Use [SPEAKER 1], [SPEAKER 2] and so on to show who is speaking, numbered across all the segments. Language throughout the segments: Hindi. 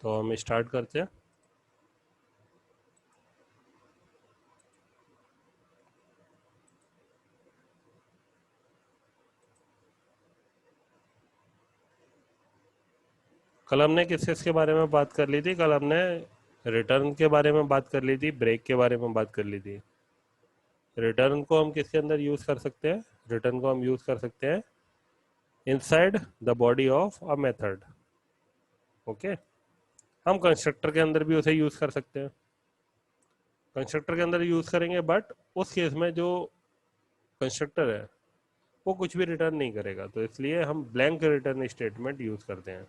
[SPEAKER 1] तो हम स्टार्ट करते हैं। कल हमने किस के बारे में बात कर ली थी? कल हमने रिटर्न के बारे में बात कर ली थी, ब्रेक के बारे में बात कर ली थी। रिटर्न को हम किसके अंदर यूज कर सकते हैं? रिटर्न को हम यूज कर सकते हैं inside the body of a method. Okay, हम कंस्ट्रक्टर के अंदर भी उसे यूज कर सकते हैं। कंस्ट्रक्टर के अंदर यूज करेंगे, बट उस केस में जो कंस्ट्रक्टर है वो कुछ भी रिटर्न नहीं करेगा, तो इसलिए हम ब्लैंक रिटर्न स्टेटमेंट यूज करते हैं।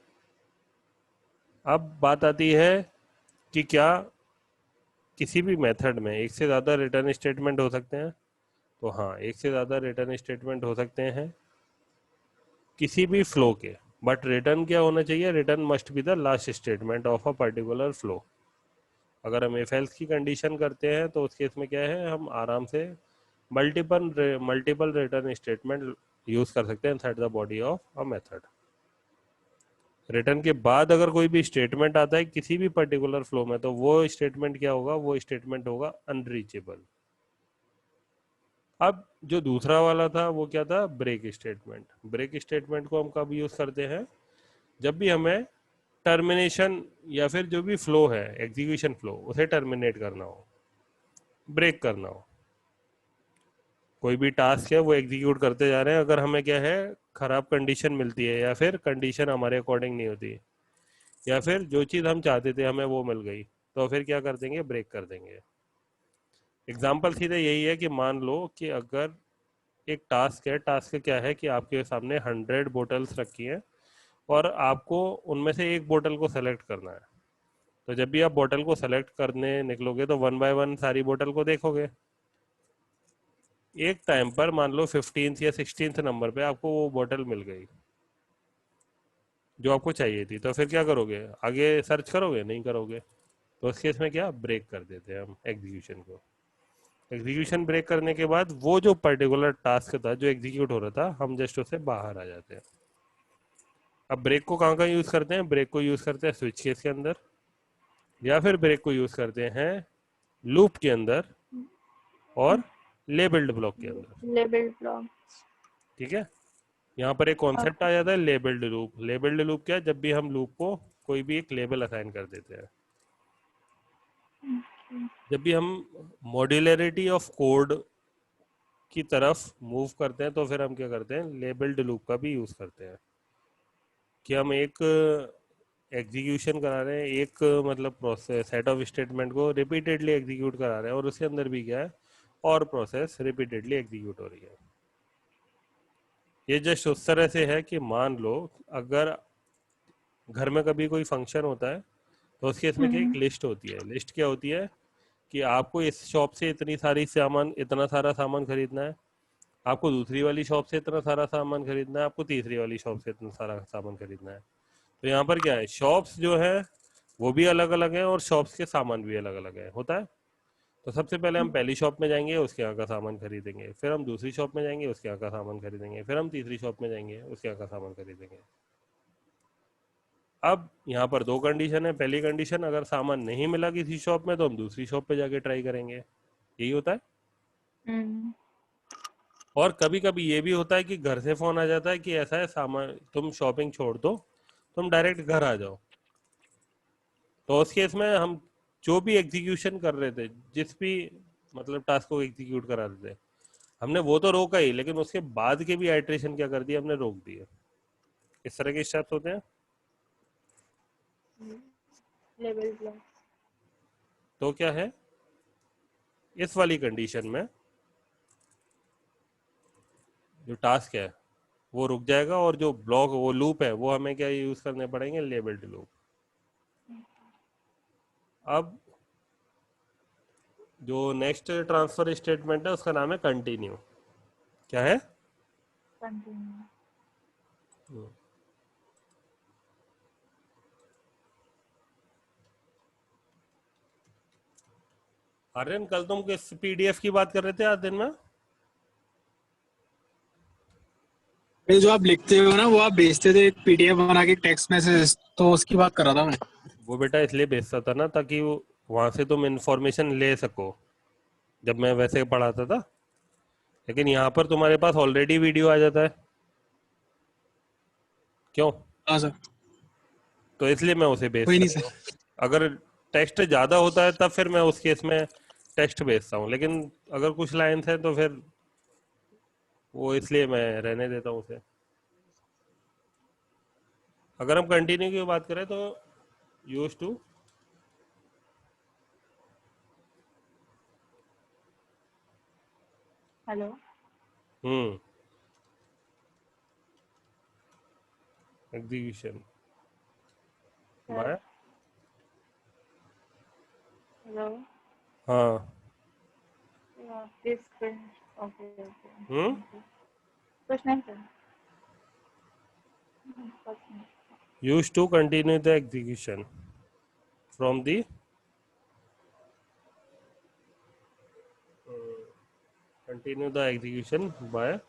[SPEAKER 1] अब बात आती है कि क्या किसी भी मेथड में एक से ज़्यादा रिटर्न स्टेटमेंट हो सकते हैं? तो हाँ, एक से ज़्यादा रिटर्न स्टेटमेंट हो सकते हैं किसी भी फ्लो के, बट रिटर्न क्या होना चाहिए? Return must be the last statement of a particular flow. अगर हम इफ एल्स की कंडीशन करते हैं तो उस केस में क्या है, हम आराम से मल्टीपल रिटर्न स्टेटमेंट यूज कर सकते हैं inside the body of a method. Return के बाद अगर कोई भी स्टेटमेंट आता है किसी भी पर्टिकुलर फ्लो में, तो वो स्टेटमेंट क्या होगा? वो स्टेटमेंट होगा अनरीचेबल। अब जो दूसरा वाला था वो क्या था? Break statement. ब्रेक स्टेटमेंट को हम कब यूज करते हैं? जब भी हमें टर्मिनेशन या फिर जो भी फ्लो है, एग्जीक्यूशन फ्लो, उसे टर्मिनेट करना हो, ब्रेक करना हो। कोई भी टास्क है वो एग्जीक्यूट करते जा रहे हैं, अगर हमें क्या है, खराब कंडीशन मिलती है या फिर कंडीशन हमारे अकॉर्डिंग नहीं होती, या फिर जो चीज़ हम चाहते थे हमें वो मिल गई, तो फिर क्या कर देंगे? ब्रेक कर देंगे। एग्जाम्पल सीधे यही है कि मान लो कि अगर एक टास्क है, टास्क क्या है कि आपके सामने 100 बोटल्स रखी हैं और आपको उनमें से एक बोतल को सेलेक्ट करना है। तो जब भी आप बोतल को सेलेक्ट करने निकलोगे तो वन बाय वन सारी बोतल को देखोगे। एक टाइम पर मान लो 15th या 16th नंबर पे आपको वो बोतल मिल गई जो आपको चाहिए थी, तो फिर क्या करोगे? आगे सर्च करोगे? नहीं करोगे। तो उस केस में क्या, ब्रेक कर देते हैं हम एग्जीक्यूशन को। एग्जीक्यूशन ब्रेक करने के बाद वो जो पर्टिकुलर टास्क था जो एग्जीक्यूट हो रहा था, हम जस्ट उससे बाहर आ जाते हैं। अब ब्रेक को कहाँ कहाँ यूज करते हैं? ब्रेक को यूज करते हैं स्विच केस के अंदर, या फिर ब्रेक को यूज करते हैं लूप के अंदर और लेबल्ड ब्लॉक के अंदर।
[SPEAKER 2] Labelled block.
[SPEAKER 1] ठीक है, यहाँ पर एक कॉन्सेप्ट आ जाता है लेबल्ड लूप। लेबल्ड लूप क्या है? जब भी हम लूप को कोई भी एक लेबल असाइन कर देते हैं। जब भी हम मॉड्यूलरिटी ऑफ कोड की तरफ मूव करते हैं तो फिर हम क्या करते हैं? लेबल्ड लूप का भी यूज करते हैं कि हम एक एग्जीक्यूशन करा रहे हैं, एक मतलब प्रोसेस सेट ऑफ स्टेटमेंट को रिपीटेडली एग्जीक्यूट करा रहे हैं, और उसके अंदर भी क्या है, और प्रोसेस रिपीटेडली एग्जीक्यूट हो रही है। ये जस्ट उस तरह से है कि मान लो अगर घर में कभी कोई फंक्शन होता है तो उसके इसमें क्या, एक लिस्ट होती है। लिस्ट क्या होती है कि आपको इस शॉप से इतना सारा सामान खरीदना है, आपको दूसरी वाली शॉप से इतना सारा सामान खरीदना है, आपको तीसरी वाली शॉप से इतना सारा सामान खरीदना है। तो यहाँ पर क्या है, शॉप्स जो है वो भी अलग अलग है और शॉप्स के सामान भी अलग अलग है, होता है। तो सबसे पहले हम पहली शॉप में जाएंगे, उसके यहाँ का सामान खरीदेंगे, फिर हम दूसरी शॉप में जाएंगे, उसके यहाँ का सामान खरीदेंगे, फिर हम तीसरी शॉप में जाएंगे, उसके यहाँ का सामान खरीदेंगे। अब यहाँ पर दो कंडीशन है। पहली कंडीशन, अगर सामान नहीं मिला किसी शॉप में तो हम दूसरी शॉप पे जाके ट्राई करेंगे, यही होता है। और कभी कभी ये भी होता है कि घर से फोन आ जाता है कि ऐसा है, सामान तुम शॉपिंग छोड़ दो, तुम डायरेक्ट घर आ जाओ। तो उस केस में हम जो भी एग्जीक्यूशन कर रहे थे, जिस भी मतलब टास्क को एग्जीक्यूट करा रहे थे, हमने वो तो रोका ही, लेकिन उसके बाद के भी आइट्रेशन क्या कर दिया, हमने रोक दिए। इस तरह के स्टेप्स होते हैं।
[SPEAKER 2] Label block.
[SPEAKER 1] तो क्या है, इस वाली कंडीशन में जो टास्क है वो रुक जाएगा, और जो ब्लॉक वो लूप है वो हमें क्या यूज करने पड़ेंगे? Labelled loop. अब जो नेक्स्ट ट्रांसफर स्टेटमेंट है उसका नाम है कंटिन्यू। क्या है?
[SPEAKER 2] कंटिन्यू।
[SPEAKER 1] आर्यन, कल तुम किस पीडीएफ की बात कर रहे थे आज दिन में?
[SPEAKER 3] ये जो आप लिखते हो ना वो आप भेजते थे एक पीडीएफ बना के टेक्स्ट मैसेज, तो उसकी बात कर रहा था मैं।
[SPEAKER 1] वो बेटा इसलिए भेजता था ना ताकि वहां से तुम इंफॉर्मेशन ले सको, जब मैं वैसे पढ़ाता था। लेकिन यहाँ पर तुम्हारे पास ऑलरेडी वीडियो आ जाता है, क्यों?
[SPEAKER 3] हाँ सर।
[SPEAKER 1] तो इसलिए मैं उसे
[SPEAKER 3] कोई
[SPEAKER 1] भेजता
[SPEAKER 3] नहीं
[SPEAKER 1] नहीं
[SPEAKER 3] सर।
[SPEAKER 1] हूँ। अगर टेक्स्ट ज्यादा होता है तब फिर मैं उस केस में टेक्स्ट भेजता हूँ, लेकिन अगर कुछ लाइन्स है तो फिर वो इसलिए मैं रहने देता हूँ उसे। अगर हम कंटिन्यू की बात करें तो use to
[SPEAKER 2] hello.
[SPEAKER 1] Hmm execution
[SPEAKER 2] sir.
[SPEAKER 1] Bye.
[SPEAKER 2] Hello.
[SPEAKER 1] हाँ।
[SPEAKER 2] This okay okay.
[SPEAKER 1] हम्म
[SPEAKER 2] कुछ नहीं सर। कुछ नहीं।
[SPEAKER 1] Use to continue the execution from the continue the execution by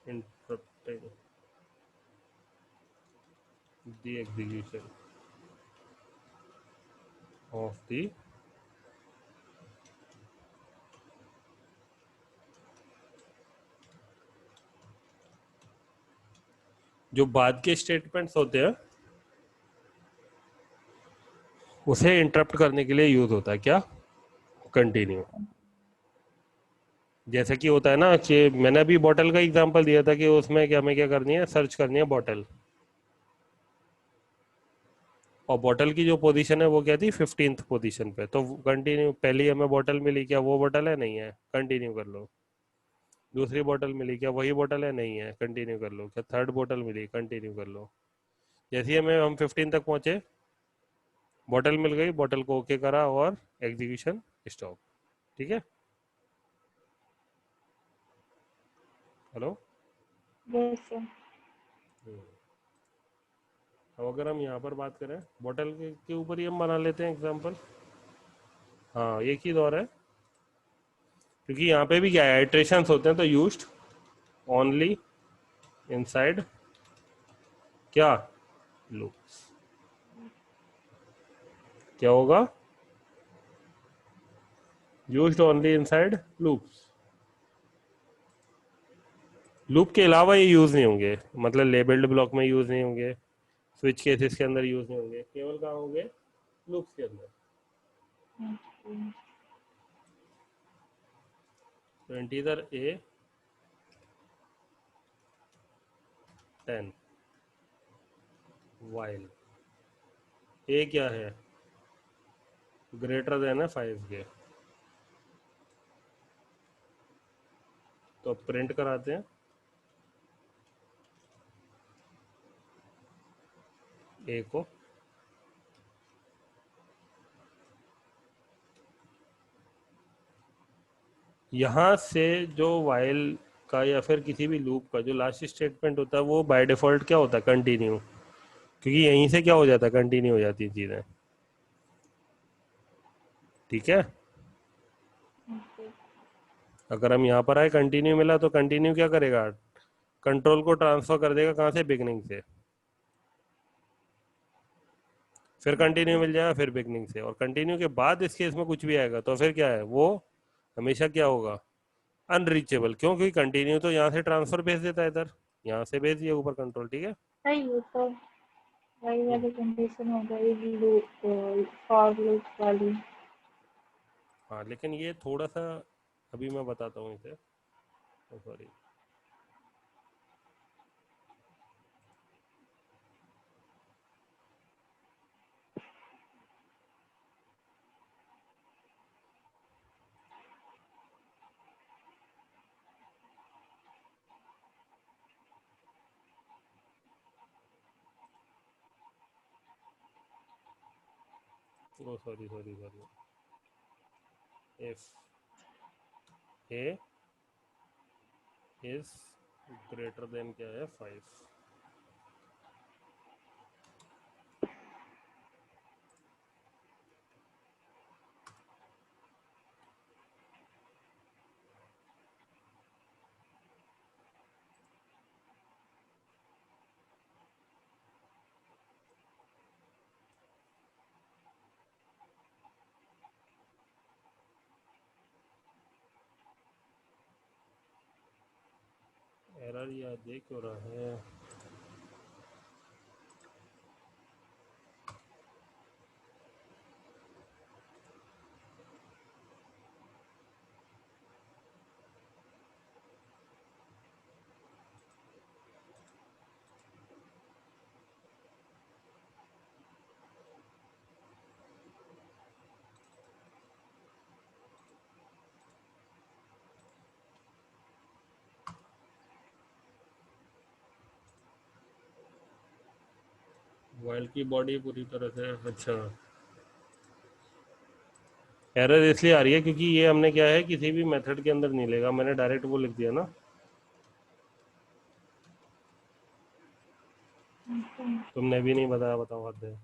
[SPEAKER 1] interrupting the execution of the जो बाद के स्टेटमेंट्स होते हैं उसे इंटरप्ट करने के लिए यूज होता है क्या? कंटिन्यू। जैसे कि होता है ना कि मैंने अभी बॉटल का एग्जांपल दिया था कि उसमें क्या हमें क्या करनी है, सर्च करनी है बॉटल, और बॉटल की जो पोजीशन है वो क्या थी, 15th पोजीशन पे। तो कंटिन्यू, पहली हमें बॉटल मिली, क्या वो बॉटल है? नहीं है, कंटिन्यू कर लो। दूसरी बॉटल मिली, क्या वही बॉटल है? नहीं है, कंटिन्यू कर लो। क्या थर्ड बॉटल मिली? कंटिन्यू कर लो। जैसे ही हमें हम 15 तक पहुंचे, बॉटल मिल गई, बॉटल को ओके करा और एग्जीक्यूशन स्टॉप। ठीक है। हेलो।
[SPEAKER 2] Yes sir.
[SPEAKER 1] अब अगर हम यहाँ पर बात करें बॉटल के ऊपर ही हम बना लेते हैं एग्जांपल। हाँ, एक ही दौर है, क्योंकि यहाँ पे भी क्या है, इटरेशंस होते हैं, तो यूज्ड ओनली इनसाइड क्या, लूप। क्या होगा? Used only inside loops. Loop के अलावा ये यूज नहीं होंगे, मतलब लेबल्ड ब्लॉक में यूज नहीं होंगे, स्विच केसेस के अंदर यूज नहीं होंगे, केवल कहाँ होंगे? लूप्स के अंदर। तो इंटीजर ए 10 वाइल ए क्या है, ग्रेटर देन है 5 के। तो प्रिंट कराते हैं ए को। यहाँ से जो वाइल का या फिर किसी भी लूप का जो लास्ट स्टेटमेंट होता है वो बाय डिफॉल्ट क्या होता है, कंटिन्यू, क्योंकि यहीं से क्या हो जाता है, कंटिन्यू हो जाती है चीज़ें। ठीक है। अगर हम यहाँ पर आए, कंटिन्यू मिला, तो कंटिन्यू क्या करेगा, कंट्रोल को ट्रांसफर कर देगा कहाँ से, बिगनिंग से। फिर कंटिन्यू मिल जाएगा, फिर बिगनिंग से, और कंटिन्यू के बाद इस केस में कुछ भी आएगा तो फिर क्या है, वो हमेशा क्या होगा, अनरीचेबल। क्यों? क्योंकि कंटिन्यू तो यहाँ से ट्रांसफर भेज देता है इधर, यहाँ से भेज दिया ऊपर कंट्रोल। ठीक है।
[SPEAKER 2] नहीं ये तो वही वाली कंडीशन हो गई लूप फॉर लूप वाली।
[SPEAKER 1] हाँ, लेकिन ये थोड़ा सा अभी मैं बताता हूँ इसे। Sorry. Oh sorry sorry sorry. If a is greater than क्या है, 5। यार ये देख क्यों रहा है? वाइल्ड की बॉडी पूरी तरह से, अच्छा। एरर इसलिए आ रही है क्योंकि ये हमने क्या है, किसी भी मेथड के अंदर नहीं लेगा, मैंने डायरेक्ट वो लिख दिया ना। तुमने भी नहीं बताया, बताओ हद है।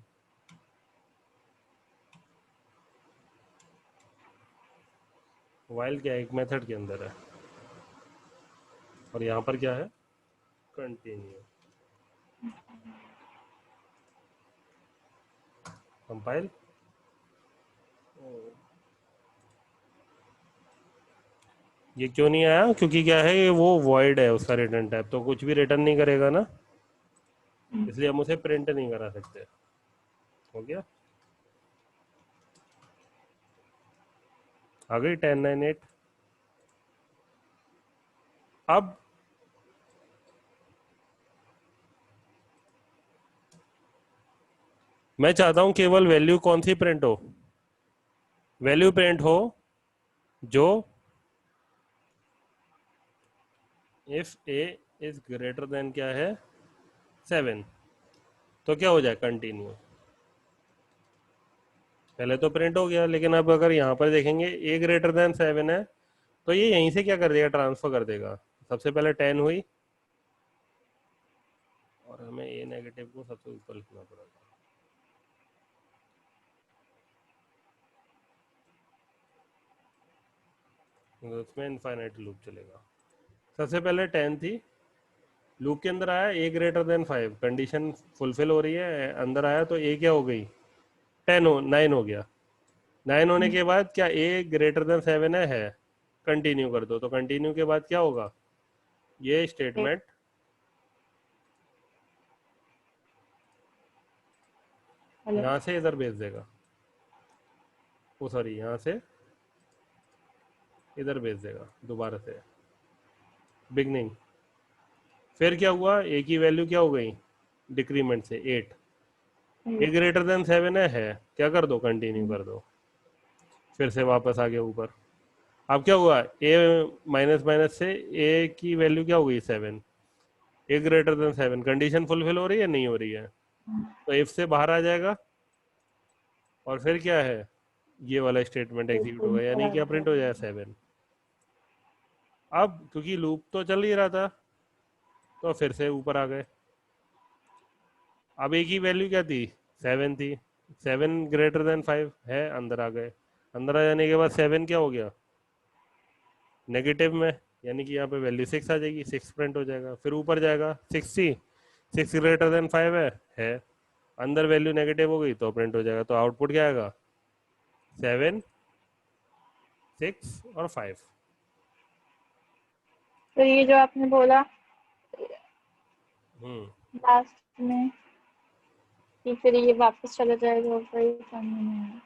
[SPEAKER 1] वाइल्ड क्या है, एक मेथड के अंदर है, और यहाँ पर क्या है, कंटिन्यू। कंपाइल। ये क्यों नहीं आया? क्योंकि क्या है, ये वो वॉइड है उसका रिटर्न टाइप, तो कुछ भी रिटर्न नहीं करेगा ना, इसलिए हम उसे प्रिंट नहीं करा सकते। हो गया? आ गई 1098। अब मैं चाहता हूं केवल वैल्यू कौन सी प्रिंट हो, वैल्यू प्रिंट हो जो if a is greater than क्या है, 7, तो क्या हो जाए, कंटिन्यू। पहले तो प्रिंट हो गया, लेकिन अब अगर यहाँ पर देखेंगे ए ग्रेटर देन 7 है, तो ये यहीं से क्या कर देगा, ट्रांसफर कर देगा। सबसे पहले 10 हुई, और हमें ए नेगेटिव को सबसे ऊपर लिखना पड़ेगा। तो उसमें इनफाइनाइट लूप चलेगा। सबसे पहले 10 थी, लूप के अंदर आया ए ग्रेटर देन 5, कंडीशन फुलफिल हो रही है, अंदर आया तो ए क्या हो गई, 9 हो गया। 9 होने के बाद क्या ए ग्रेटर देन 7 है, कंटिन्यू कर दो, तो कंटिन्यू के बाद क्या होगा, ये स्टेटमेंट यहाँ से इधर भेज देगा, वो सॉरी यहाँ से इधर भेज देगा दोबारा से, बिगनिंग। फिर क्या हुआ, ए की वैल्यू क्या हो गई, डिक्रीमेंट से 8, ए ग्रेटर देन 7 है, क्या कर दो, कंटिन्यू कर दो, फिर से वापस आ गया ऊपर। अब क्या हुआ, ए माइनस माइनस से ए की वैल्यू क्या हो गई, 7, ए ग्रेटर देन 7, कंडीशन फुलफिल हो रही है, नहीं हो रही है, तो इफ से बाहर आ जाएगा, और फिर क्या है, ये वाला स्टेटमेंट एग्जीक्यूट होगा, यानी क्या प्रिंट हो जाए 7। अब क्योंकि लूप तो चल ही रहा था, तो फिर से ऊपर आ गए। अब ए की वैल्यू क्या थी, 7 थी, 7 ग्रेटर देन 5 है, अंदर आ गए। अंदर आ जाने के बाद 7 क्या हो गया, नेगेटिव में, यानी कि यहाँ पे वैल्यू 6 आ जाएगी, 6 प्रिंट हो जाएगा। फिर ऊपर जाएगा, 6 थी, 6 ग्रेटर देन 5 है, अंदर वैल्यू नेगेटिव हो गई तो प्रिंट हो जाएगा। तो आउटपुट क्या आएगा, 7, 6 और 5।
[SPEAKER 2] तो ये जो आपने बोला
[SPEAKER 1] हम्म,
[SPEAKER 2] लास्ट में कि फिर ये वापस चला जाएगा, वही समझ में नहीं आया।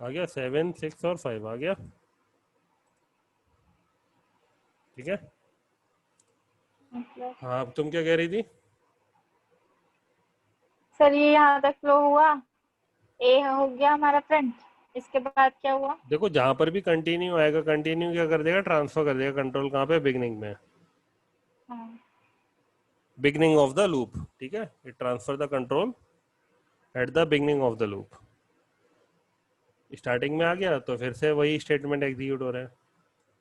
[SPEAKER 1] आ गया 7, 6 और 5 आ गया, ठीक है।
[SPEAKER 2] मतलब
[SPEAKER 1] हाँ, अब तुम क्या कह रही थी?
[SPEAKER 2] सर ये यहाँ तक फ्लो हुआ, ए हो गया हमारा फ्रंट, इसके बाद क्या हुआ,
[SPEAKER 1] देखो जहां पर भी कंटिन्यू आएगा, कंटिन्यू क्या कर देगा, ट्रांसफर कर देगा कंट्रोल, कहाँ पे, बिगनिंग में,
[SPEAKER 2] हाँ
[SPEAKER 1] बिगनिंग ऑफ द लूप, ठीक है। It transfer the control at the beginning of the loop. Starting में आ गया तो फिर से वही स्टेटमेंट एग्जीक्यूट हो रहा है,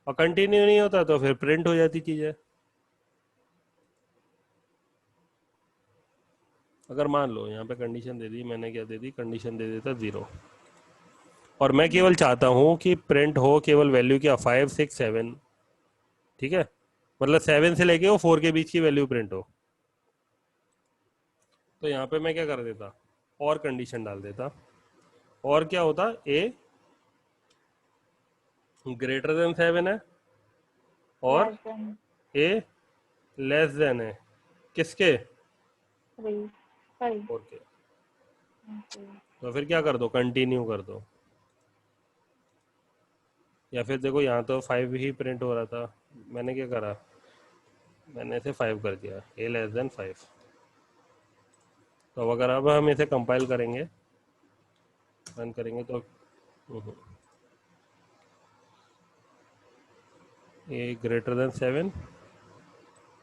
[SPEAKER 1] और कंटिन्यू नहीं होता तो फिर प्रिंट हो जाती चीजें। अगर मान लो यहाँ पे कंडीशन दे दी मैंने, क्या दे दी, कंडीशन दे देता 0, और मैं केवल चाहता हूँ कि प्रिंट हो केवल वैल्यू क्या, 5, 6, 7, ठीक है। मतलब 7 से लेके वो 4 के बीच की वैल्यू प्रिंट हो, तो यहाँ पे मैं क्या कर देता, और कंडीशन डाल देता, और क्या होता, ए ग्रेटर देन 7 है और
[SPEAKER 2] less than
[SPEAKER 1] ए लेस देन है किसके,
[SPEAKER 2] 3 5
[SPEAKER 1] 4 के।
[SPEAKER 2] okay
[SPEAKER 1] तो फिर क्या कर दो, कंटिन्यू कर दो। या फिर देखो यहाँ तो 5 ही प्रिंट हो रहा था, मैंने क्या करा, मैंने इसे 5 कर दिया, ए लेस देन 5। तो अगर अब हम इसे कंपाइल करेंगे, रन करेंगे तो ए ग्रेटर देन 7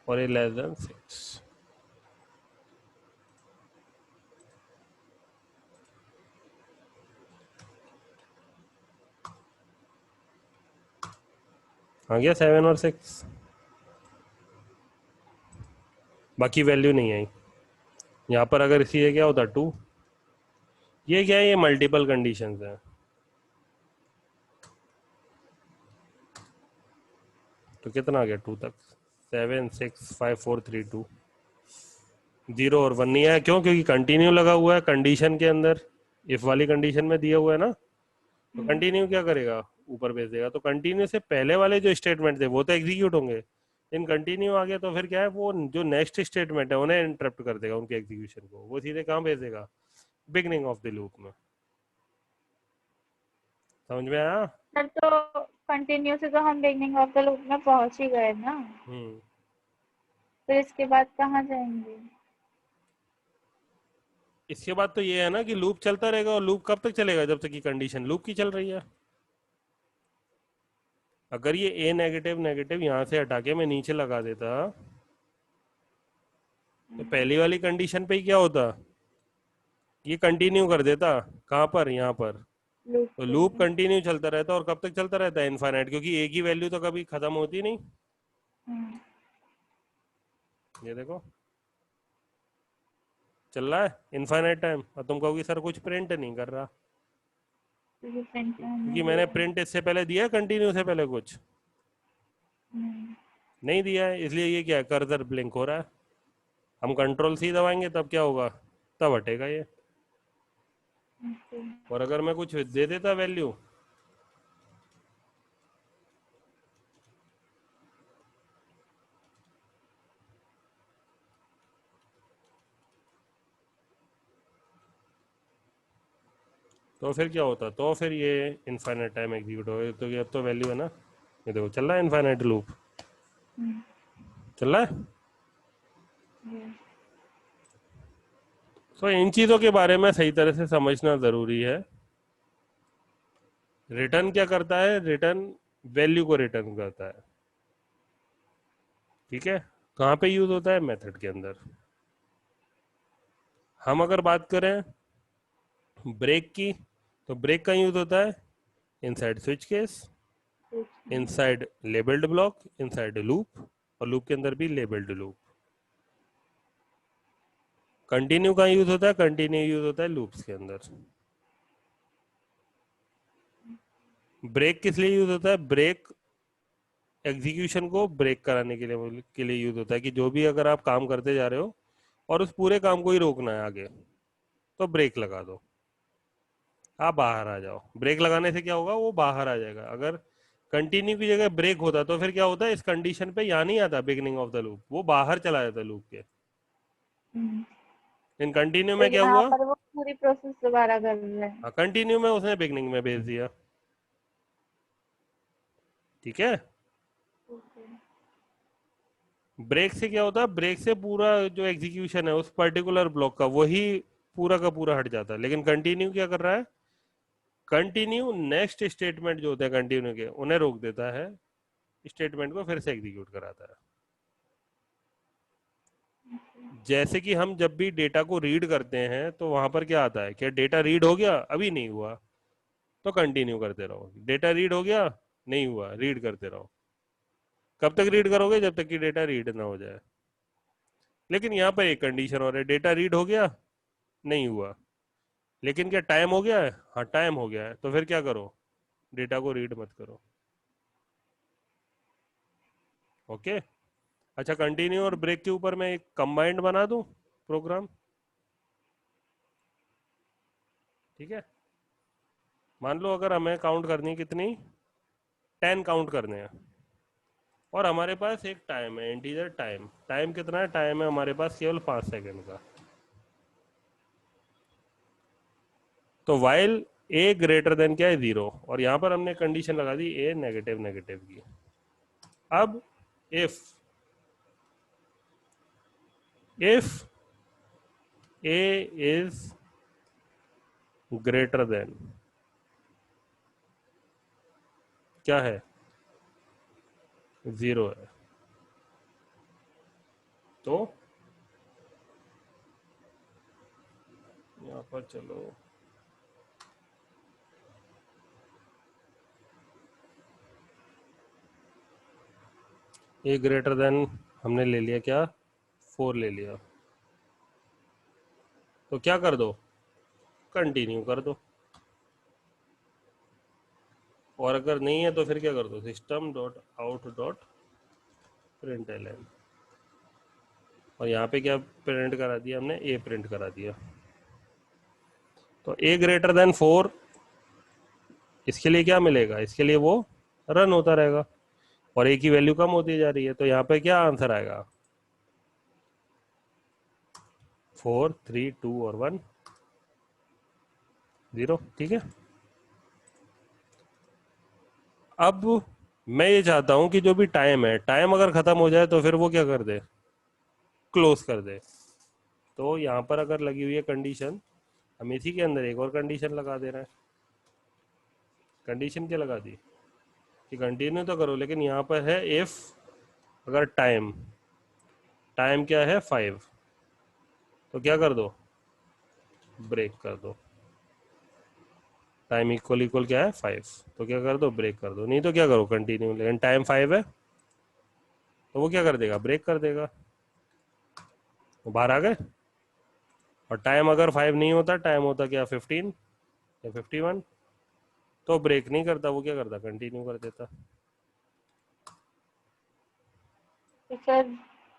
[SPEAKER 1] और ए लेस देन 6। आ गया 7 और 6, बाकी वैल्यू नहीं आई। यहाँ पर अगर इसी ये क्या होता 2, ये क्या है, ये मल्टीपल कंडीशंस हैं। तो कितना आ गया 2 तक, 7 6 5 4 3 2, 0 और 1 नहीं आया, क्यों, क्योंकि कंटिन्यू लगा हुआ है कंडीशन के अंदर, इफ वाली कंडीशन में दिया हुआ है ना। तो कंटिन्यू क्या करेगा, ऊपर भेज देगा। तो कंटिन्यू से पहले वाले जो स्टेटमेंट थे वो तो एग्जीक्यूट होंगे, इन कंटिन्यू आ गया तो फिर क्या है, वो जो नेक्स्ट स्टेटमेंट है उन्हें इंटरप्ट कर देगा, उनके एग्जीक्यूशन को, वो सीधे कहाँ भेज देगा, बिगनिंग ऑफ द लूप में। समझ में आया?
[SPEAKER 2] सर तो कंटिन्यू से तो हम बिगनिंग ऑफ द लूप में पहुंच ही गए ना,
[SPEAKER 1] हम्म।
[SPEAKER 2] फिर इसके बाद कहाँ जाएंगे?
[SPEAKER 1] इसके बाद तो ये है ना कि लूप चलता रहेगा, और लूप कब तक चलेगा, जब तक कि कंडीशन लूप की चल रही है। अगर ये ए नेगेटिव नेगेटिव यहाँ से हटा के मैं नीचे लगा देता, तो पहली वाली कंडीशन पे ही क्या होता, ये कंटिन्यू कर देता, कहाँ पर, यहाँ पर।
[SPEAKER 2] लूप
[SPEAKER 1] तो
[SPEAKER 2] के
[SPEAKER 1] लूप
[SPEAKER 2] लिए।
[SPEAKER 1] कंटिन्यू चलता रहता, और कब तक चलता रहता है, इनफाइनाइट, क्योंकि ए की वैल्यू तो कभी खत्म होती नहीं।
[SPEAKER 2] हम्म,
[SPEAKER 1] ये देखो चल रहा है इनफाइनाइट टाइम, और तुम कहोगी सर कुछ प्रिंट नहीं कर रहा,
[SPEAKER 2] क्योंकि फ्रेंड ने
[SPEAKER 1] क्योंकि मैंने
[SPEAKER 2] दिया
[SPEAKER 1] प्रिंट इससे पहले दिया है, कंटिन्यू से पहले कुछ
[SPEAKER 2] नहीं।
[SPEAKER 1] नहीं दिया है, इसलिए ये क्या है, कर्सर ब्लिंक हो रहा है। हम कंट्रोल सी दबाएंगे तब क्या होगा, तब हटेगा ये।
[SPEAKER 2] ओके
[SPEAKER 1] और अगर मैं कुछ दे देता वैल्यू, तो फिर क्या होता, तो फिर ये इनफाइनाइट टाइम एग्जीक्यूट हो, तो ये अब तो वैल्यू है ना, ये देखो चल रहा है इनफाइनाइट लूप,
[SPEAKER 2] हम्म,
[SPEAKER 1] चल रहा है।
[SPEAKER 2] ये
[SPEAKER 1] तो इन चीज़ों के बारे में सही तरह से समझना ज़रूरी है। रिटर्न क्या करता है, रिटर्न वैल्यू को रिटर्न करता है, ठीक है। कहाँ पे यूज होता है, मेथड के अंदर। हम अगर बात करें ब्रेक की, तो ब्रेक का यूज होता है इनसाइड स्विच केस,
[SPEAKER 2] कुछ
[SPEAKER 1] inside labelled block, inside loop, और लूप के अंदर भी लेबल्ड लूप। कंटिन्यू का यूज होता है, कंटिन्यू यूज होता है लूप्स के अंदर। ब्रेक किस लिए यूज होता है, ब्रेक एग्जीक्यूशन को ब्रेक कराने के लिए यूज होता है, कि जो भी अगर आप काम करते जा रहे हो और उस पूरे काम को ही रोकना है आगे, तो ब्रेक लगा दो, आप बाहर आ जाओ। ब्रेक लगाने से क्या होगा, वो बाहर आ जाएगा। अगर कंटिन्यू की जगह ब्रेक होता तो फिर क्या होता, इस कंडीशन पे यहाँ नहीं आता बिगनिंग ऑफ द लूप, वो बाहर चला जाता लूप के।
[SPEAKER 2] हम्म,
[SPEAKER 1] इन कंटिन्यू
[SPEAKER 2] तो
[SPEAKER 1] में क्या
[SPEAKER 2] यहाँ
[SPEAKER 1] हुआ,
[SPEAKER 2] पर वो पूरी प्रोसेस दोबारा कर रहे हैं।
[SPEAKER 1] हाँ कंटिन्यू में उसने बिगनिंग में भेज दिया, ठीक है।
[SPEAKER 2] ओके
[SPEAKER 1] ब्रेक से क्या होता है, ब्रेक से पूरा जो एग्जीक्यूशन है उस पर्टिकुलर ब्लॉक का, वही पूरा का पूरा हट जाता है। लेकिन कंटिन्यू क्या कर रहा है, कंटिन्यू नेक्स्ट स्टेटमेंट जो होते हैं कंटिन्यू के, उन्हें रोक देता है, स्टेटमेंट को फिर से एग्जीक्यूट कराता है। जैसे कि हम जब भी डेटा को रीड करते हैं तो वहां पर क्या आता है, क्या डेटा रीड हो गया, अभी नहीं हुआ, तो कंटिन्यू करते रहो। डेटा रीड हो गया, नहीं हुआ, रीड करते रहो। कब तक रीड करोगे, जब तक कि डेटा रीड ना हो जाए। लेकिन यहाँ पर एक कंडीशन और है, डेटा रीड हो गया, नहीं हुआ, लेकिन क्या टाइम हो गया है, हाँ टाइम हो गया है, तो फिर क्या करो, डेटा को रीड मत करो। ओके। अच्छा, कंटिन्यू और ब्रेक के ऊपर मैं एक कंबाइंड बना दूं प्रोग्राम, ठीक है, मान लो अगर हमें काउंट करनी कितनी 10 काउंट करने हैं और हमारे पास एक टाइम है, इंटीजर टाइम। टाइम कितना है? टाइम है हमारे पास केवल 5 सेकंड का। तो वाइल ए ग्रेटर देन क्या है? 0। और यहां पर हमने कंडीशन लगा दी ए नेगेटिव नेगेटिव की। अब if a is greater than क्या है? 0 है। तो यहां पर चलो, ए ग्रेटर देन हमने ले लिया क्या? 4 ले लिया। तो क्या कर दो? कंटिन्यू कर दो। और अगर नहीं है तो फिर क्या कर दो? System dot out dot print l n. और यहाँ पे क्या प्रिंट करा दिया हमने? ए प्रिंट करा दिया। तो ए ग्रेटर देन 4, इसके लिए क्या मिलेगा? इसके लिए वो रन होता रहेगा और ए की वैल्यू कम होती जा रही है। तो यहाँ पे क्या आंसर आएगा? 4 3 2 और 1 0। ठीक है, अब मैं ये चाहता हूं कि जो भी टाइम है, टाइम अगर खत्म हो जाए तो फिर वो क्या कर दे? क्लोज कर दे। तो यहाँ पर अगर लगी हुई है कंडीशन, हम इसी के अंदर एक और कंडीशन लगा दे रहे हैं। कंडीशन क्या लगा दी कि कंटिन्यू तो करो, लेकिन यहाँ पर है इफ अगर टाइम टाइम क्या है? 5, तो क्या कर दो? ब्रेक कर दो। टाइम इक्वल इक्वल क्या है? 5। तो क्या कर दो? ब्रेक कर दो। नहीं तो क्या करो? कंटिन्यू। लेकिन टाइम 5 है तो वो क्या कर देगा? ब्रेक कर देगा। वो बाहर आ गए। और टाइम अगर 5 नहीं होता, टाइम होता क्या? 15 या 51, तो ब्रेक नहीं करता, वो क्या करता? कंटिन्यू कर देता।
[SPEAKER 2] तो सर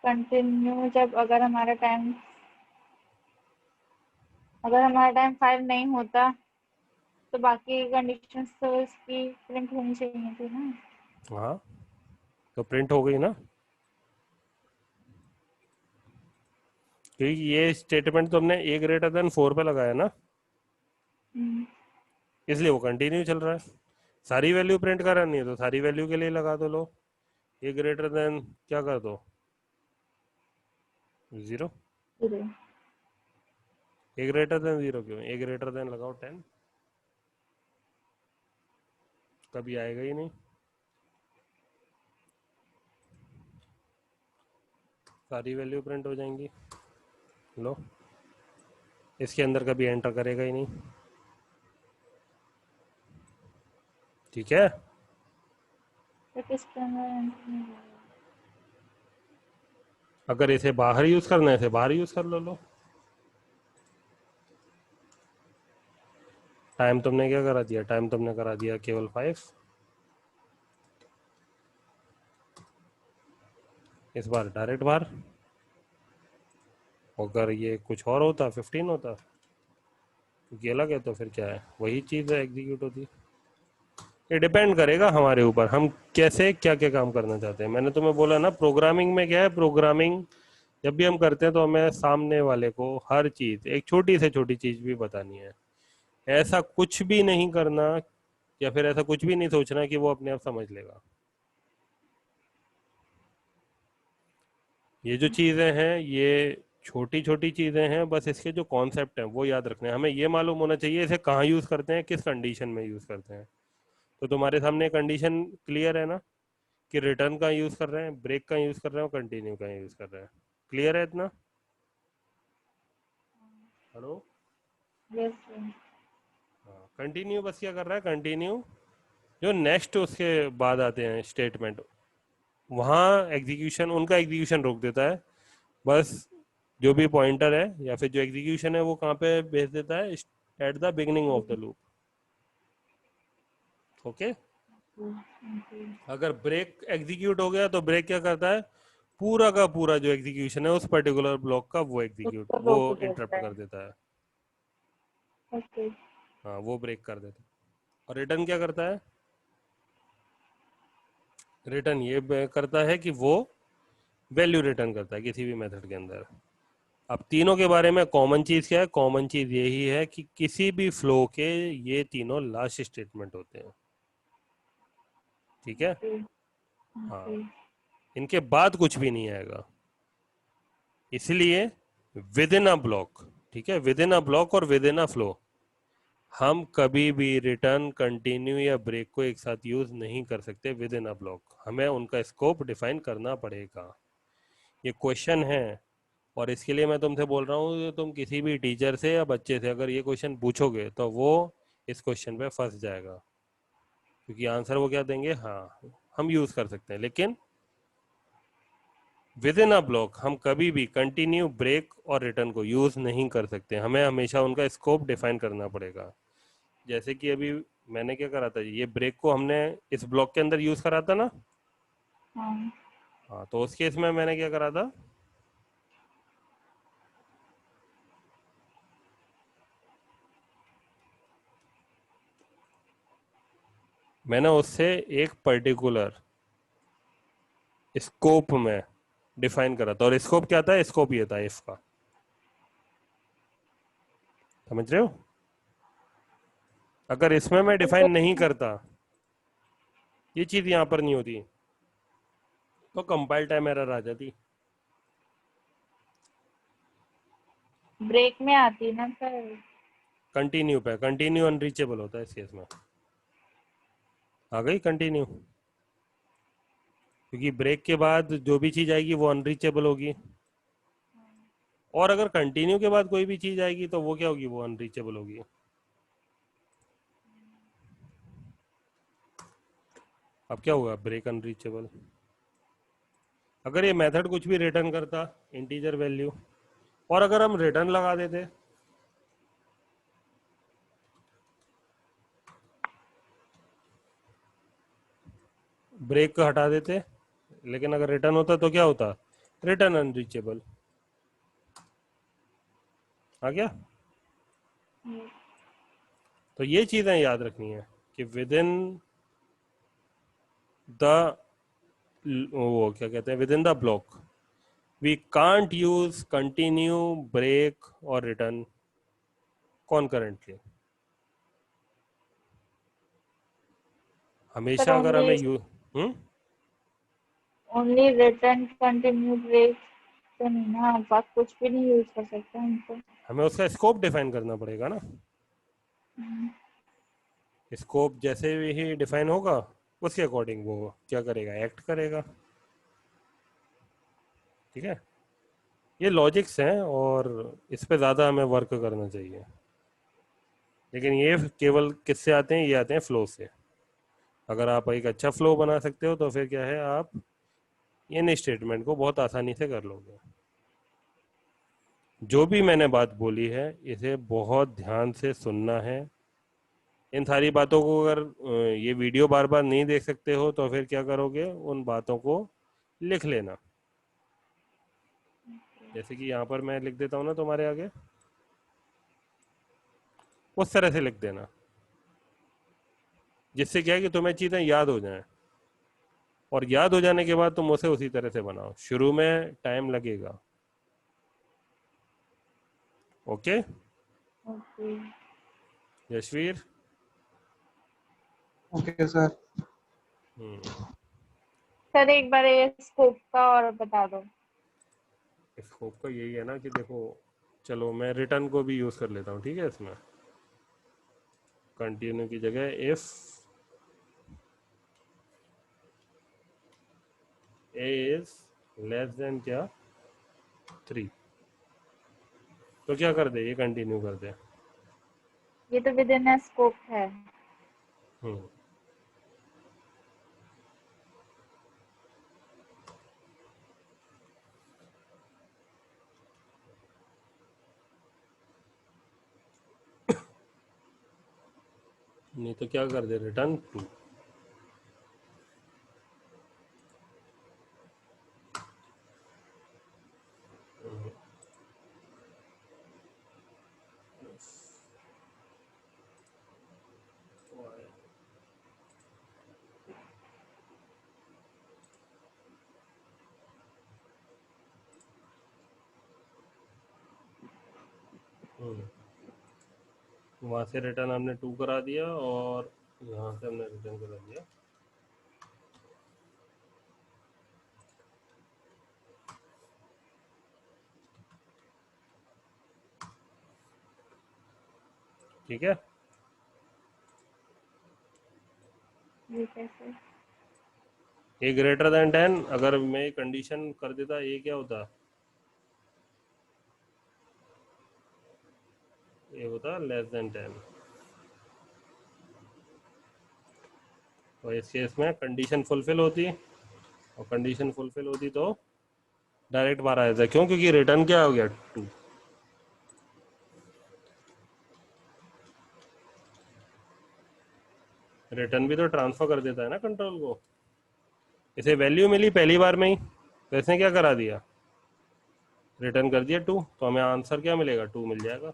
[SPEAKER 2] कंटिन्यू जब अगर हमारा टाइम 5 नहीं होता तो बाकी कंडीशंस तो इसकी प्रिंट होनी चाहिए थी ना।
[SPEAKER 1] हाँ, तो प्रिंट हो गई ना, क्योंकि ये स्टेटमेंट तो हमने ए ग्रेटर देन 4 पे लगाया ना,
[SPEAKER 2] हम्म,
[SPEAKER 1] इसलिए वो कंटिन्यू चल रहा है। सारी वैल्यू प्रिंट करानी है तो सारी वैल्यू के लिए लगा दो। लो, ए ग्रेटर देन क्या कर दो? 0।
[SPEAKER 2] जीरो।
[SPEAKER 1] ए ग्रेटर देन 0 क्यों? ए ग्रेटर देन लगाओ 10, कभी आएगा ही नहीं। सारी वैल्यू प्रिंट हो जाएंगी। लो, इसके अंदर कभी एंटर करेगा ही नहीं। ठीक है,
[SPEAKER 2] तो किसके अंदर एंटर नहीं होगा?
[SPEAKER 1] अगर इसे बाहर यूज करना है, इसे बाहर यूज कर लो। लो, टाइम तुमने क्या करा दिया? टाइम तुमने करा दिया केवल 5। इस बार डायरेक्ट बाहर। अगर ये कुछ और होता, 15 होता, क्योंकि अलग है, तो फिर क्या है? वही चीज़ है, एग्जीक्यूट होती। ये डिपेंड करेगा हमारे ऊपर, हम कैसे क्या क्या काम करना चाहते हैं। मैंने तुम्हें बोला ना, प्रोग्रामिंग में क्या है, प्रोग्रामिंग जब भी हम करते हैं तो हमें सामने वाले को हर चीज़, एक छोटी से छोटी चीज़ भी बतानी है। ऐसा कुछ भी नहीं करना या फिर ऐसा कुछ भी नहीं सोचना कि वो अपने आप समझ लेगा। ये जो चीज़ें हैं, ये छोटी छोटी चीज़ें हैं, बस इसके जो कॉन्सेप्ट हैं वो याद रखने हैं। हमें ये मालूम होना चाहिए इसे कहाँ यूज़ करते हैं, किस कंडीशन में यूज़ करते हैं। तो तुम्हारे सामने कंडीशन क्लियर है ना, कि रिटर्न का यूज़ कर रहे हैं, ब्रेक का यूज़ कर रहे हैं और कंटिन्यू का यूज़ कर रहे हैं। क्लियर है इतना? हेलो?
[SPEAKER 2] Yes sir.
[SPEAKER 1] हाँ, कंटिन्यू बस क्या कर रहा है? कंटिन्यू जो नेक्स्ट उसके बाद आते हैं स्टेटमेंट, वहाँ एग्जीक्यूशन, उनका एग्जीक्यूशन रोक देता है। बस जो भी पॉइंटर है या फिर जो एग्जीक्यूशन है वो कहाँ पे भेज देता है? At the beginning of the loop. Okay, अगर ब्रेक एग्जीक्यूट हो गया तो ब्रेक क्या करता है? पूरा का पूरा जो एग्जीक्यूशन है उस पर्टिकुलर ब्लॉक का, वो एग्जीक्यूट,
[SPEAKER 2] उसको
[SPEAKER 1] वो
[SPEAKER 2] रोक देता
[SPEAKER 1] इंटरप्ट
[SPEAKER 2] है।
[SPEAKER 1] कर देता है।
[SPEAKER 2] ओके।
[SPEAKER 1] हाँ वो ब्रेक कर देता है। और रिटर्न क्या करता है? रिटर्न ये करता है कि वो वैल्यू रिटर्न करता है किसी भी मेथड के अंदर। अब तीनों के बारे में कॉमन चीज़ क्या है? कॉमन चीज़ यही है कि किसी भी फ्लो के ये तीनों लास्ट स्टेटमेंट होते हैं। ठीक है।
[SPEAKER 2] ओके।
[SPEAKER 1] हाँ,
[SPEAKER 2] ओके।
[SPEAKER 1] इनके बाद कुछ भी नहीं आएगा। इसलिए विद इन अ ब्लॉक, ठीक है, विद इन अ ब्लॉक और विद इन अ फ्लो हम कभी भी रिटर्न, कंटिन्यू या ब्रेक को एक साथ यूज नहीं कर सकते विद इन अ ब्लॉक। हमें उनका स्कोप डिफाइन करना पड़ेगा। ये क्वेश्चन है, और इसके लिए मैं तुमसे बोल रहा हूँ, तुम किसी भी टीचर से या बच्चे से अगर ये क्वेश्चन पूछोगे तो वो इस क्वेश्चन पे फंस जाएगा, क्योंकि आंसर वो क्या देंगे, हाँ हम यूज कर सकते हैं, लेकिन विद इन अ ब्लॉक हम कभी भी कंटिन्यू, ब्रेक और रिटर्न को यूज नहीं कर सकते। हमें हमेशा उनका स्कोप डिफाइन करना पड़ेगा। जैसे कि अभी मैंने क्या करा था, ये ब्रेक को हमने इस ब्लॉक के अंदर यूज करा था ना।
[SPEAKER 2] हाँ।
[SPEAKER 1] हाँ, तो उस केस में मैंने क्या करा था, मैंने उससे एक पर्टिकुलर स्कोप में डिफाइन करा था। और स्कोप क्या था? स्कोप ये था इफ का। समझ रहे हो? अगर इसमें मैं
[SPEAKER 2] तो
[SPEAKER 1] डिफाइन नहीं करता, ये चीज यहां पर नहीं होती, तो कंपाइल टाइम एरर आ जाती।
[SPEAKER 2] ब्रेक में आती ना सर।
[SPEAKER 1] कंटिन्यू पे, कंटिन्यू अनरीचेबल होता है इस केस में। आ गई कंटिन्यू, क्योंकि ब्रेक के बाद जो भी चीज आएगी वो अनरीचेबल होगी। और अगर कंटिन्यू के बाद कोई भी चीज आएगी तो वो क्या होगी, वो अनरीचेबल होगी। अब क्या हुआ, ब्रेक अनरीचेबल। अगर ये मेथड कुछ भी रिटर्न करता, इंटीजर वैल्यू, और अगर हम रिटर्न लगा देते, ब्रेक को हटा देते, लेकिन अगर रिटर्न होता तो क्या होता, रिटर्न अनरीचेबल। आ गया? तो ये चीजें याद रखनी है कि विद इन द, वो क्या कहते हैं, within the block we can't use continue, break और रिटर्न कॉन्करेंटली।
[SPEAKER 2] सर
[SPEAKER 1] हमेशा अगर
[SPEAKER 2] ओनली
[SPEAKER 1] हमें you hmm
[SPEAKER 2] only return continue break तो नहीं ना, आप कुछ भी नहीं यूज कर सकते उनको।
[SPEAKER 1] हमें उसका स्कोप डिफाइन करना पड़ेगा ना। स्कोप जैसे ही डिफाइन होगा, उसके अकॉर्डिंग वो क्या करेगा, एक्ट करेगा। ठीक है, ये लॉजिक्स हैं और इस पे ज़्यादा हमें वर्क करना चाहिए। लेकिन ये केवल किससे आते हैं, ये आते हैं फ्लो से। अगर आप एक अच्छा फ्लो बना सकते हो तो फिर क्या है, आप इन स्टेटमेंट को बहुत आसानी से कर लोगे। जो भी मैंने बात बोली है इसे बहुत ध्यान से सुनना है। इन सारी बातों को अगर ये वीडियो बार बार नहीं देख सकते हो तो फिर क्या करोगे, उन बातों को लिख लेना। जैसे कि यहाँ पर मैं लिख देता हूँ ना तुम्हारे आगे, उस तरह से लिख देना, जिससे क्या है कि तुम्हें चीज़ें याद हो जाएं। और याद हो जाने के बाद तुम उसे उसी तरह से बनाओ। शुरू में टाइम लगेगा। Okay
[SPEAKER 2] okay.
[SPEAKER 1] Yashveer.
[SPEAKER 3] Okay sir.
[SPEAKER 1] Hmm
[SPEAKER 2] sir एक बार ये स्कोप का और बता दो।
[SPEAKER 1] स्कोप का यही है ना कि देखो, चलो मैं रिटर्न को भी यूज कर लेता हूँ, ठीक है। इसमें कंटिन्यू की जगह if a is less than क्या, 3, तो क्या कर दे, ये कंटिन्यू कर दे।
[SPEAKER 2] ये तो विद इन स्कोप है।
[SPEAKER 1] हम्म नहीं तो क्या कर दे, रिटर्न 2। वहाँ से रिटर्न हमने 2 करा दिया और यहाँ से हमने रिटर्न करा दिया। ठीक है,
[SPEAKER 2] ठीक है सर।
[SPEAKER 1] ए ग्रेटर देन 10, अगर मैं कंडीशन कर देता ए क्या होता, ए होता लेस देन 10। तो इस केस में कंडीशन फुलफिल होती, और कंडीशन फुलफिल होती तो डायरेक्ट बाहर आ जाता। क्यों? क्योंकि रिटर्न क्या हो गया 2। रिटर्न भी तो ट्रांसफर कर देता है ना कंट्रोल को। इसे वैल्यू मिली पहली बार में ही, तो इसने क्या करा दिया, रिटर्न कर दिया 2, तो हमें आंसर क्या मिलेगा, 2 मिल जाएगा।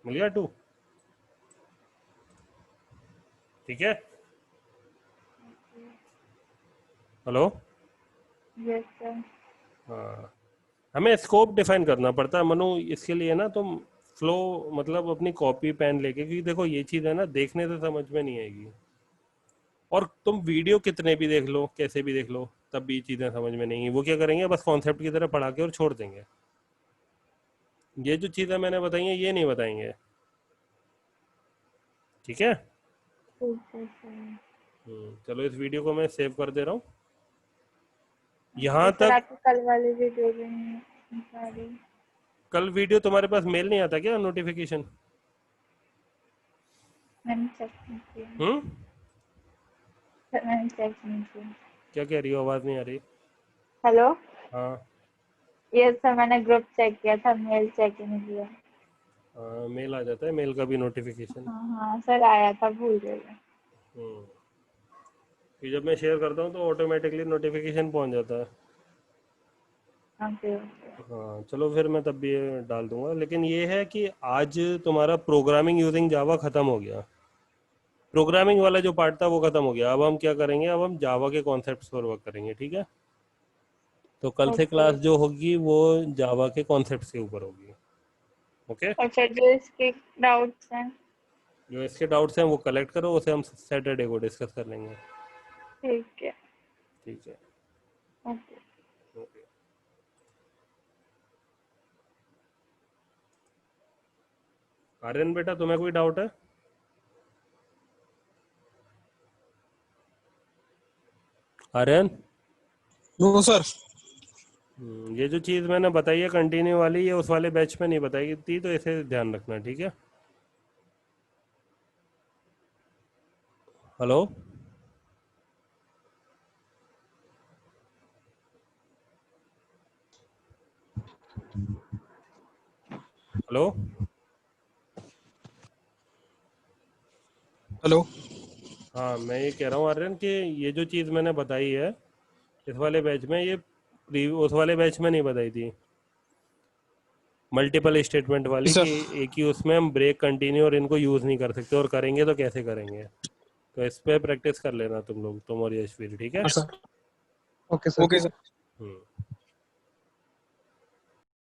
[SPEAKER 1] मिल गया 2। ठीक है, हेलो।
[SPEAKER 2] Yes sir.
[SPEAKER 1] हाँ, हमें स्कोप डिफाइन करना पड़ता है मनु, इसके लिए ना तुम फ्लो मतलब अपनी कॉपी पेन लेके, क्योंकि देखो ये चीज़ है ना, देखने से समझ में नहीं आएगी, और तुम वीडियो कितने भी देख लो, कैसे भी देख लो, तब भी चीज़ें समझ में नहीं आएंगी। वो क्या करेंगे, बस कॉन्सेप्ट की तरह पढ़ा के और छोड़ देंगे। ये जो चीज़ें मैंने बताई हैं ये नहीं बताएंगे। ठीक है,
[SPEAKER 2] ठीक है सर।
[SPEAKER 1] चलो इस वीडियो को मैं सेव कर दे रहा हूँ।
[SPEAKER 2] ये
[SPEAKER 1] यहाँ
[SPEAKER 2] सर
[SPEAKER 1] तक
[SPEAKER 2] आपकी कल वाली वीडियो भी नहीं सारी।
[SPEAKER 1] कल वीडियो तुम्हारे पास मेल नहीं आता क्या, नोटिफिकेशन?
[SPEAKER 2] मैंने चेक नहीं किया
[SPEAKER 1] हम्म,
[SPEAKER 2] सर, मैंने चेक नहीं किया।
[SPEAKER 1] क्या कह रही हो, आवाज़ नहीं आ रही।
[SPEAKER 2] हेलो।
[SPEAKER 1] हाँ,
[SPEAKER 2] यस सर, मैंने ग्रुप चेक किया था, मेल चेक ही नहीं किया।
[SPEAKER 1] मेल आ जाता है, मेल का भी नोटिफिकेशन।
[SPEAKER 2] हाँ हाँ सर, आया था, भूल गई मैं।
[SPEAKER 1] फिर जब मैं शेयर करता हूँ तो ऑटोमेटिकली नोटिफिकेशन पहुँच जाता है।
[SPEAKER 2] Okay okay.
[SPEAKER 1] हाँ चलो, फिर मैं तब भी ये डाल दूंगा। लेकिन ये है कि आज तुम्हारा प्रोग्रामिंग यूजिंग जावा ख़त्म हो गया। प्रोग्रामिंग वाला जो पार्ट था वो ख़त्म हो गया। अब हम क्या करेंगे, अब हम जावा के कॉन्सेप्ट्स पर वर्क करेंगे। ठीक है, तो कल से
[SPEAKER 2] ओके।
[SPEAKER 1] क्लास जो होगी वो जावा के कॉन्सेप्ट्स के ऊपर होगी। ओके,
[SPEAKER 2] और सर जो इसके डाउट्स हैं।
[SPEAKER 1] जो इसके डाउट्स हैं वो कलेक्ट करो, उसे हम सैटरडे को डिस्कस कर लेंगे।
[SPEAKER 2] ठीक है।
[SPEAKER 1] ठीक है,
[SPEAKER 2] ओके।
[SPEAKER 1] ओके। आर्यन बेटा, तुम्हें कोई डाउट है? Aryan,
[SPEAKER 3] no sir.
[SPEAKER 1] ये जो चीज़ मैंने बताई है कंटिन्यू वाली, ये उस वाले बैच में नहीं बताई थी, तो इसे ध्यान रखना। ठीक है, हेलो। Hello,
[SPEAKER 3] hello.
[SPEAKER 1] हाँ मैं ये कह रहा हूँ आर्यन कि ये जो चीज़ मैंने बताई है इस वाले बैच में, ये उस वाले बैच में नहीं बताई थी, मल्टीपल स्टेटमेंट वाली,
[SPEAKER 3] सर।
[SPEAKER 1] कि एक ही उसमें हम ब्रेक कंटिन्यू और इनको यूज़ नहीं कर सकते, और करेंगे तो कैसे करेंगे। तो इस पे प्रैक्टिस कर लेना तुम लोग, तुम और यशवीर। ठीक है।
[SPEAKER 3] सर। Okay sir.
[SPEAKER 1] हम्म।